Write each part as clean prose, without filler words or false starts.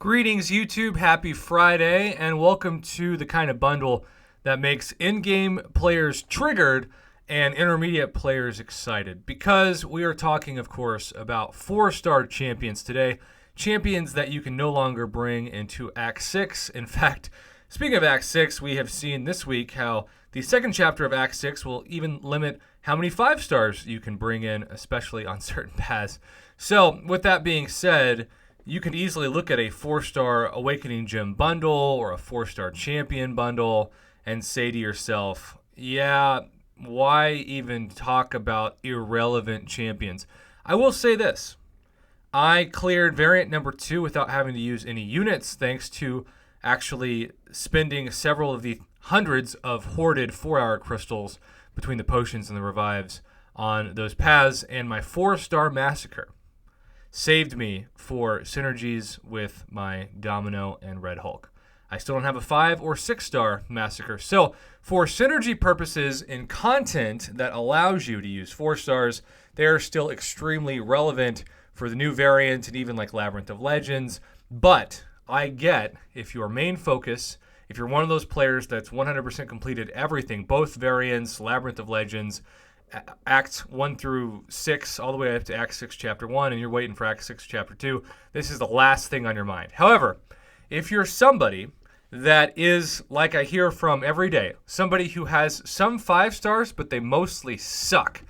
Greetings, YouTube. Happy Friday, and welcome to the kind of bundle that makes in-game players triggered and intermediate players excited. Because we are talking, of course, about 4-star champions today. Champions that you can no longer bring into Act 6. In fact, speaking of Act 6, we have seen this week how the second chapter of Act 6 will even limit how many 5-stars you can bring in, especially on certain paths. So, with that being said, you can easily look at a 4-star Awakening Gem bundle or a 4-star Champion bundle and say to yourself, yeah, why even talk about irrelevant champions? I will say this. I cleared variant number 2 without having to use any units thanks to actually spending several of the hundreds of hoarded 4-hour crystals between the potions and the revives on those paths, and my 4-star Massacre saved me for synergies with my Domino and Red Hulk. I still don't have a 5 or 6-star Massacre. So for synergy purposes in content that allows you to use 4 stars, they're still extremely relevant for the new variant and even like Labyrinth of Legends. But I get if your main focus, if you're one of those players that's 100% completed everything, both variants, Labyrinth of Legends, Acts 1 through 6, all the way up to Act 6, Chapter 1, and you're waiting for Act 6, Chapter 2, this is the last thing on your mind. However, if you're somebody that is, like I hear from every day, somebody who has some 5 stars, but they mostly suck,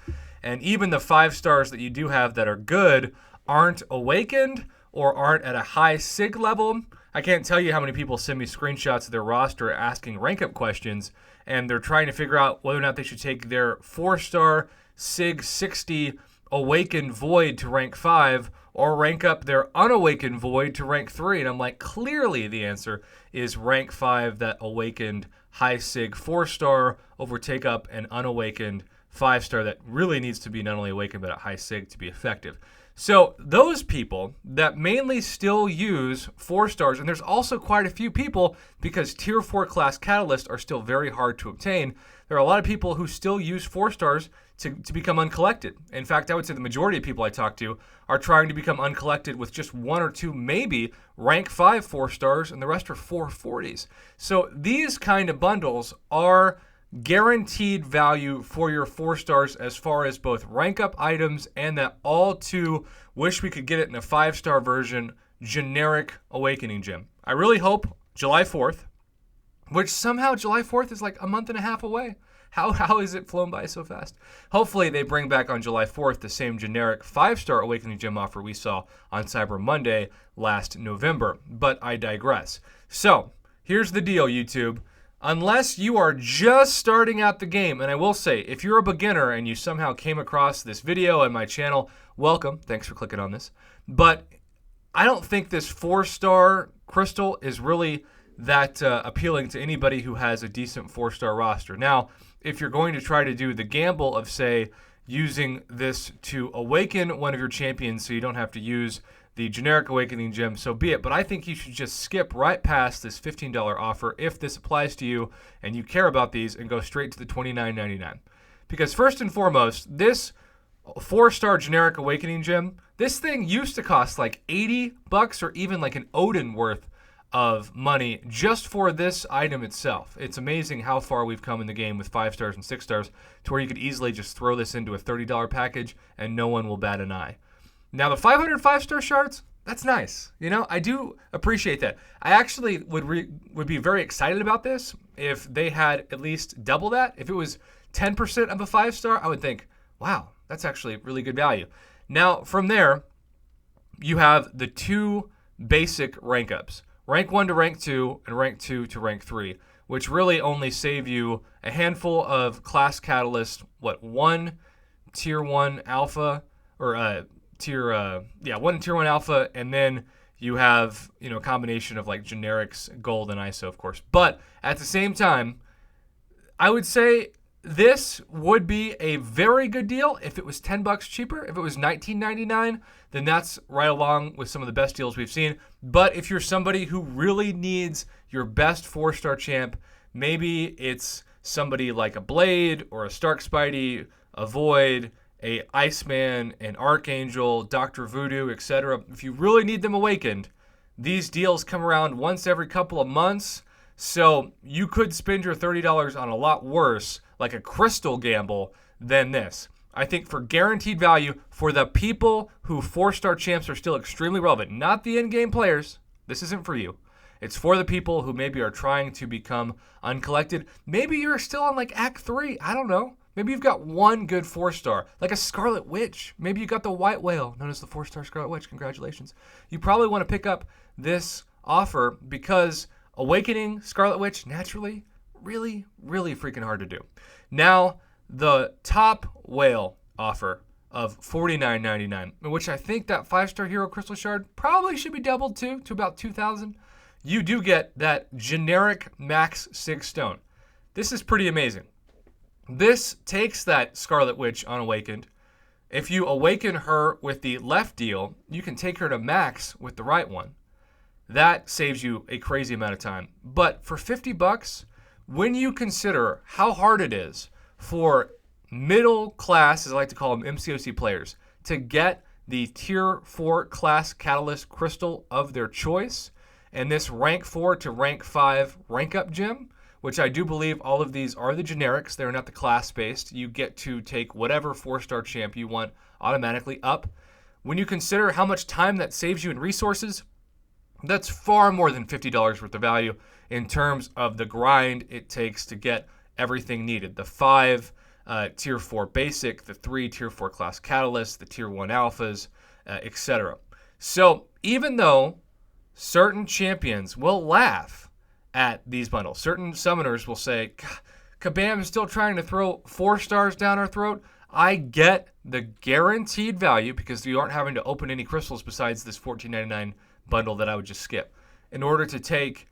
and even the 5 stars that you do have that are good aren't awakened or aren't at a high SIG level. I can't tell you how many people send me screenshots of their roster asking rank up questions, and they're trying to figure out whether or not they should take their 4-star SIG 60 Awakened Void to rank 5 or rank up their Unawakened Void to rank 3. And I'm like, clearly the answer is rank 5, that Awakened high SIG 4-star, over take up an Unawakened 5-star that really needs to be not only awakened but at high SIG to be effective. So those people that mainly still use 4 stars, and there's also quite a few people because tier 4 class catalysts are still very hard to obtain. There are a lot of people who still use 4 stars to become uncollected. In fact, I would say the majority of people I talk to are trying to become uncollected with just 1 or 2, maybe rank 5 4 stars, and the rest are 440s. So these kind of bundles are guaranteed value for your 4 stars as far as both rank up items and that all too wish we could get it in a 5-star version generic Awakening Gem. I really hope July 4th, which somehow July 4th is like a month and a half away. How is it flown by so fast? Hopefully they bring back on July 4th the same generic 5-star Awakening Gem offer we saw on Cyber Monday last November. But I digress. So here's the deal, YouTube. Unless you are just starting out the game, and I will say, if you're a beginner and you somehow came across this video and my channel, welcome. Thanks for clicking on this. But I don't think this 4-star crystal is really that appealing to anybody who has a decent 4-star roster. Now, if you're going to try to do the gamble of, say, using this to awaken one of your champions so you don't have to use the generic Awakening Gem, so be it. But I think you should just skip right past this $15 offer if this applies to you and you care about these, and go straight to the $29.99. Because first and foremost, this 4-star generic Awakening Gem, this thing used to cost like $80 or even like an Odin worth of money just for this item itself. It's amazing how far we've come in the game with 5 stars and 6 stars to where you could easily just throw this into a $30 package and no one will bat an eye. Now, the 500 5-star shards, that's nice. You know, I do appreciate that. I actually would be very excited about this if they had at least double that. If it was 10% of a 5-star, I would think, wow, that's actually really good value. Now, from there, you have the 2 basic rank ups. Rank 1 to rank 2 and rank 2 to rank 3, which really only save you a handful of class catalysts, 1 tier 1 alpha, or 1 tier 1 alpha, and then you have, a combination of like generics, gold, and ISO, of course. But at the same time, I would say this would be a very good deal if it was $10 cheaper. If it was $19.99, then that's right along with some of the best deals we've seen. But if you're somebody who really needs your best 4-star champ, maybe it's somebody like a Blade or a Stark Spidey, a Void, a Iceman, an Archangel, Dr. Voodoo, etc. If you really need them awakened, These deals come around once every couple of months, so you could spend your $30 on a lot worse, like a crystal gamble, than this. I think for guaranteed value, for the people who 4-star champs are still extremely relevant, not the in-game players, this isn't for you. It's for the people who maybe are trying to become uncollected. Maybe you're still on like Act 3. I don't know. Maybe you've got one good 4-star, like a Scarlet Witch. Maybe you got the White Whale, known as the 4-star Scarlet Witch. Congratulations. You probably want to pick up this offer because Awakening Scarlet Witch, naturally, really, really freaking hard to do. Now, the top whale offer of $49.99, which I think that 5-star Hero Crystal Shard probably should be doubled to about $2,000. You do get that generic Max 6 stone. This is pretty amazing. This takes that Scarlet Witch unawakened. If you awaken her with the left deal, you can take her to max with the right one. That saves you a crazy amount of time. But for $50, when you consider how hard it is for middle class, as I like to call them, MCOC players, to get the tier 4 class Catalyst Crystal of their choice, and this rank 4 to rank 5 rank up gem, which I do believe all of these are the generics. They're not the class-based. You get to take whatever 4-star champ you want automatically up. When you consider how much time that saves you in resources, that's far more than $50 worth of value in terms of the grind it takes to get everything needed. The 5 tier 4 basic, the 3 tier 4 class catalysts, the tier 1 alphas, etc. So even though certain champions will laugh at these bundles, certain summoners will say, Kabam is still trying to throw 4 stars down our throat. I get the guaranteed value because you aren't having to open any crystals besides this $14.99 bundle that I would just skip in order to take,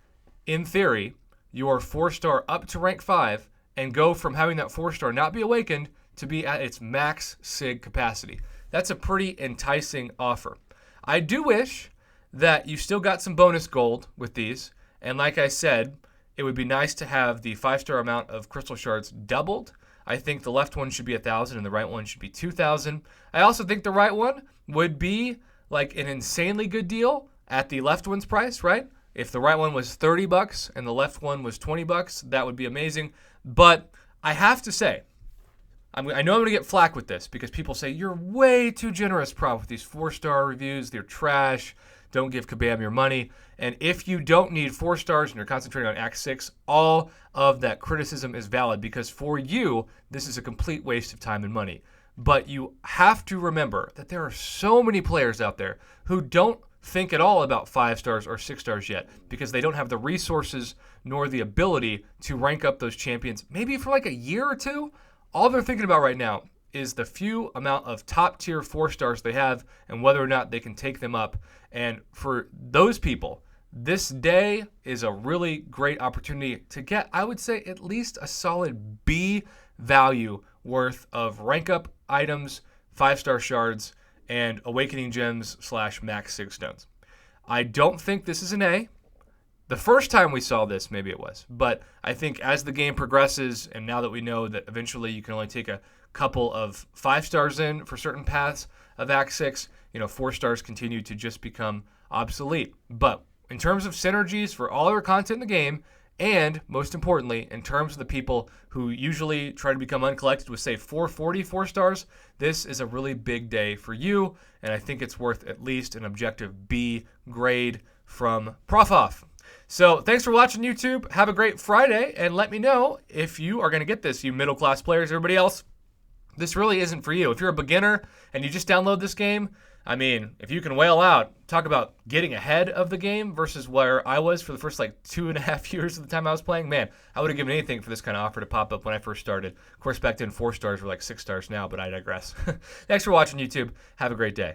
in theory, your 4-star up to rank 5 and go from having that 4-star not be awakened to be at its max SIG capacity. That's a pretty enticing offer. I do wish that you still got some bonus gold with these, and like I said, it would be nice to have the 5-star amount of crystal shards doubled. I think the left one should be 1,000 and the right one should be 2,000. I also think the right one would be like an insanely good deal at the left one's price, right? If the right one was $30 and the left one was $20, that would be amazing. But I have to say, I know I'm going to get flack with this because people say, you're way too generous, Prof, with these 4-star reviews. They're trash. Don't give Kabam your money. And if you don't need 4 stars and you're concentrating on Act 6, all of that criticism is valid because for you, this is a complete waste of time and money. But you have to remember that there are so many players out there who don't think at all about 5 stars or 6 stars yet because they don't have the resources nor the ability to rank up those champions maybe for like a year or two. All they're thinking about right now is the few amount of top tier 4 stars they have and whether or not they can take them up. And for those people, this day is a really great opportunity to get, I would say, at least a solid B value worth of rank up items, 5-star shards, and awakening gems / max 6 stones. I don't think this is an A. The first time we saw this, maybe it was. But I think as the game progresses, and now that we know that eventually you can only take a couple of 5 stars in for certain paths of Act 6, 4 stars continue to just become obsolete. But in terms of synergies for all other content in the game, and most importantly, in terms of the people who usually try to become uncollected with, say, 440 4 stars, this is a really big day for you, and I think it's worth at least an objective B grade from Profoff. So thanks for watching, YouTube. Have a great Friday, and let me know if you are going to get this, you middle-class players. Everybody else, this really isn't for you. If you're a beginner and you just download this game, I mean, if you can whale out, talk about getting ahead of the game versus where I was for the first 2.5 years of the time I was playing. Man, I would have given anything for this kind of offer to pop up when I first started. Of course, back then 4 stars were 6 stars now, but I digress. Thanks for watching, YouTube. Have a great day.